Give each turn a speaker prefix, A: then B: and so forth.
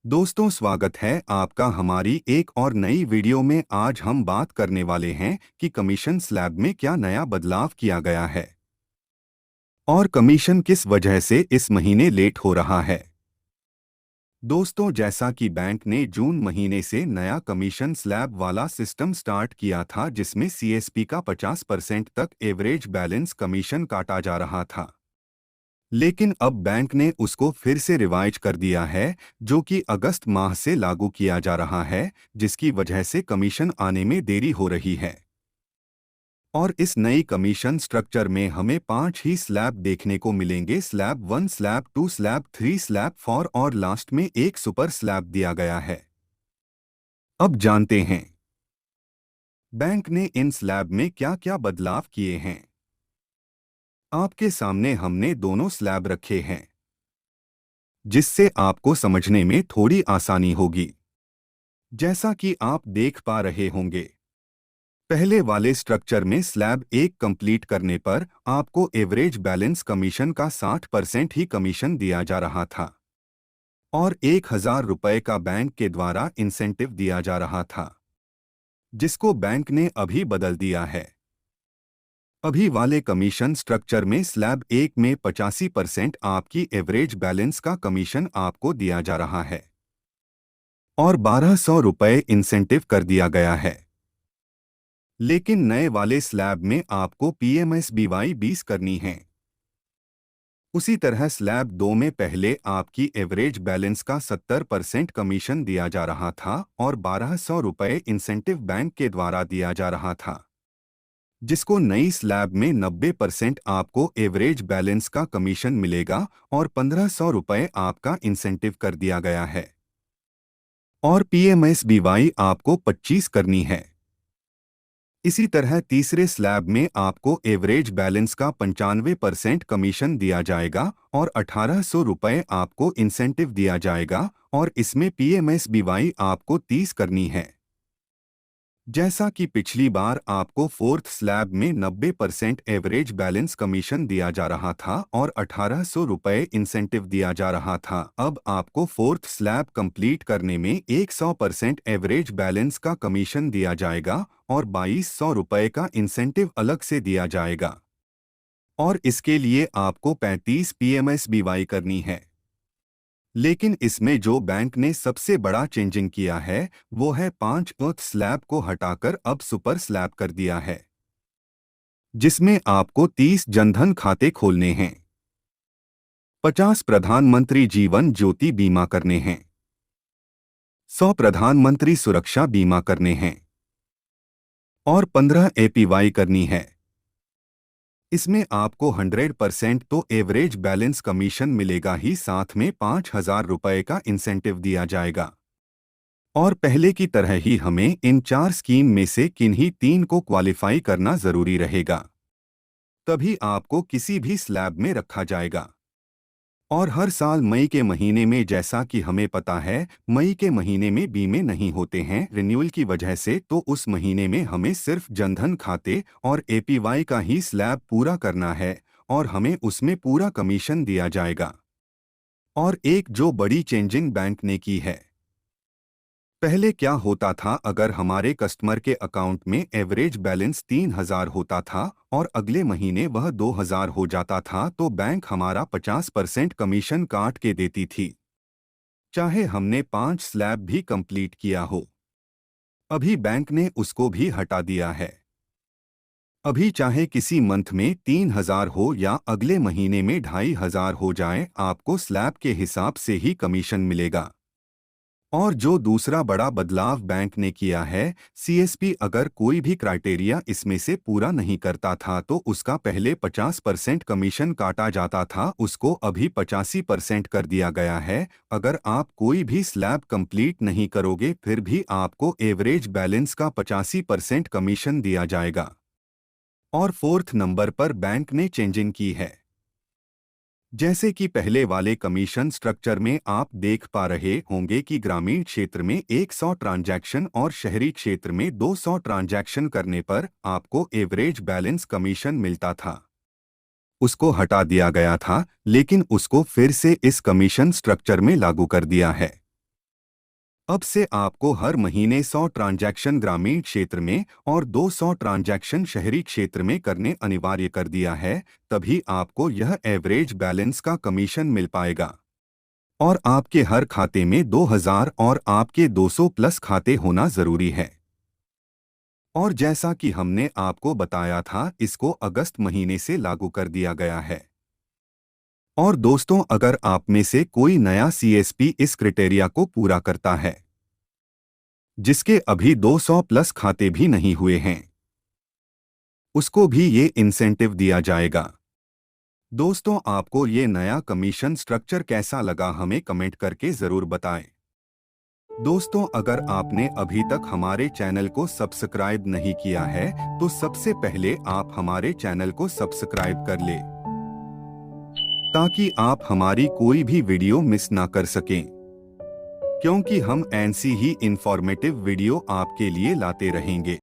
A: दोस्तों, स्वागत है आपका हमारी एक और नई वीडियो में। आज हम बात करने वाले हैं कि कमीशन स्लैब में क्या नया बदलाव किया गया है और कमीशन किस वजह से इस महीने लेट हो रहा है। दोस्तों, जैसा कि बैंक ने जून महीने से नया कमीशन स्लैब वाला सिस्टम स्टार्ट किया था, जिसमें सीएसपी का 50% तक एवरेज बैलेंस कमीशन काटा जा रहा था, लेकिन अब बैंक ने उसको फिर से रिवाइज कर दिया है, जो कि अगस्त माह से लागू किया जा रहा है, जिसकी वजह से कमीशन आने में देरी हो रही है। और इस नई कमीशन स्ट्रक्चर में हमें 5 ही स्लैब देखने को मिलेंगे। स्लैब 1, स्लैब 2, स्लैब 3, स्लैब 4 और लास्ट में एक सुपर स्लैब दिया गया है। अब जानते हैं बैंक ने इन स्लैब में क्या क्या बदलाव किए हैं। आपके सामने हमने दोनों स्लैब रखे हैं, जिससे आपको समझने में थोड़ी आसानी होगी। जैसा कि आप देख पा रहे होंगे, पहले वाले स्ट्रक्चर में स्लैब 1 कंप्लीट करने पर आपको एवरेज बैलेंस कमीशन का 60% ही कमीशन दिया जा रहा था और 1,000 रुपये का बैंक के द्वारा इंसेंटिव दिया जा रहा था, जिसको बैंक ने अभी बदल दिया है। अभी वाले कमीशन स्ट्रक्चर में स्लैब 1 में 85% आपकी एवरेज बैलेंस का कमीशन आपको दिया जा रहा है और 1,200 रुपये इंसेंटिव कर दिया गया है। लेकिन नए वाले स्लैब में आपको पीएमएसबीवाई 20 करनी है। उसी तरह स्लैब 2 में पहले आपकी एवरेज बैलेंस का 70% कमीशन दिया जा रहा था और 1,200 रुपये इंसेंटिव बैंक के द्वारा दिया जा रहा था, जिसको नई स्लैब में 90% आपको एवरेज बैलेंस का कमीशन मिलेगा और 1,500 रुपये आपका इंसेंटिव कर दिया गया है और पीएमएसबीवाई आपको 25 करनी है। इसी तरह तीसरे स्लैब में आपको एवरेज बैलेंस का 95% कमीशन दिया जाएगा और 1,800 रुपये आपको इंसेंटिव दिया जाएगा और इसमें पीएमएसबीवाई आपको 30 करनी है। जैसा कि पिछली बार आपको फोर्थ स्लैब में 90% एवरेज बैलेंस कमीशन दिया जा रहा था और 1,800 रुपये इंसेंटिव दिया जा रहा था, अब आपको फोर्थ स्लैब कंप्लीट करने में 100% एवरेज बैलेंस का कमीशन दिया जाएगा और 2,200 रुपये का इंसेंटिव अलग से दिया जाएगा और इसके लिए आपको 35 पीएमएसबीवाई करनी है। लेकिन इसमें जो बैंक ने सबसे बड़ा चेंजिंग किया है, वो है 5 अर्थ स्लैब को हटाकर अब सुपर स्लैब कर दिया है, जिसमें आपको 30 जनधन खाते खोलने हैं, 50 प्रधानमंत्री जीवन ज्योति बीमा करने हैं, 100 प्रधानमंत्री सुरक्षा बीमा करने हैं और 15 एपीवाई करनी है। इसमें आपको 100% तो एवरेज बैलेंस कमीशन मिलेगा ही, साथ में 5,000 रुपये का इंसेंटिव दिया जाएगा। और पहले की तरह ही हमें इन 4 स्कीम में से किन्हीं 3 को क्वालिफाई करना जरूरी रहेगा, तभी आपको किसी भी स्लैब में रखा जाएगा। और हर साल मई के महीने में, जैसा कि हमें पता है, मई के महीने में बीमे नहीं होते हैं रिन्यूअल की वजह से, तो उस महीने में हमें सिर्फ जनधन खाते और एपीवाई का ही स्लैब पूरा करना है और हमें उसमें पूरा कमीशन दिया जाएगा। और एक जो बड़ी चेंजिंग बैंक ने की है, पहले क्या होता था, अगर हमारे कस्टमर के अकाउंट में एवरेज बैलेंस 3,000 होता था और अगले महीने वह 2,000 हो जाता था, तो बैंक हमारा 50% कमीशन काट के देती थी, चाहे हमने 5 स्लैब भी कंप्लीट किया हो। अभी बैंक ने उसको भी हटा दिया है। अभी चाहे किसी मंथ में 3,000 हो या अगले महीने में 2,500 हो जाए, आपको स्लैब के हिसाब से ही कमीशन मिलेगा। और जो दूसरा बड़ा बदलाव बैंक ने किया है, सीएसपी अगर कोई भी क्राइटेरिया इसमें से पूरा नहीं करता था तो उसका पहले 50% कमीशन काटा जाता था, उसको अभी 85% कर दिया गया है। अगर आप कोई भी स्लैब कंप्लीट नहीं करोगे, फिर भी आपको एवरेज बैलेंस का 85% कमीशन दिया जाएगा। और फोर्थ नंबर पर बैंक ने चेंजिंग की है। जैसे कि पहले वाले कमीशन स्ट्रक्चर में आप देख पा रहे होंगे कि ग्रामीण क्षेत्र में 100 ट्रांजैक्शन और शहरी क्षेत्र में 200 ट्रांजैक्शन करने पर आपको एवरेज बैलेंस कमीशन मिलता था। उसको हटा दिया गया था, लेकिन उसको फिर से इस कमीशन स्ट्रक्चर में लागू कर दिया है। अब से आपको हर महीने 100 ट्रांजैक्शन ग्रामीण क्षेत्र में और 200 ट्रांजैक्शन शहरी क्षेत्र में करने अनिवार्य कर दिया है, तभी आपको यह एवरेज बैलेंस का कमीशन मिल पाएगा। और आपके हर खाते में 2000 और आपके 200 प्लस खाते होना जरूरी है। और जैसा कि हमने आपको बताया था, इसको अगस्त महीने से लागू कर दिया गया है। और दोस्तों, अगर आप में से कोई नया सीएसपी इस क्राइटेरिया को पूरा करता है, जिसके अभी 200 प्लस खाते भी नहीं हुए हैं, उसको भी ये इंसेंटिव दिया जाएगा। दोस्तों, आपको ये नया कमीशन स्ट्रक्चर कैसा लगा, हमें कमेंट करके जरूर बताएं। दोस्तों, अगर आपने अभी तक हमारे चैनल को सब्सक्राइब नहीं किया है, तो सबसे पहले आप हमारे चैनल को सब्सक्राइब कर ले, ताकि आप हमारी कोई भी वीडियो मिस ना कर सकें, क्योंकि हम ऐसी ही इंफॉर्मेटिव वीडियो आपके लिए लाते रहेंगे।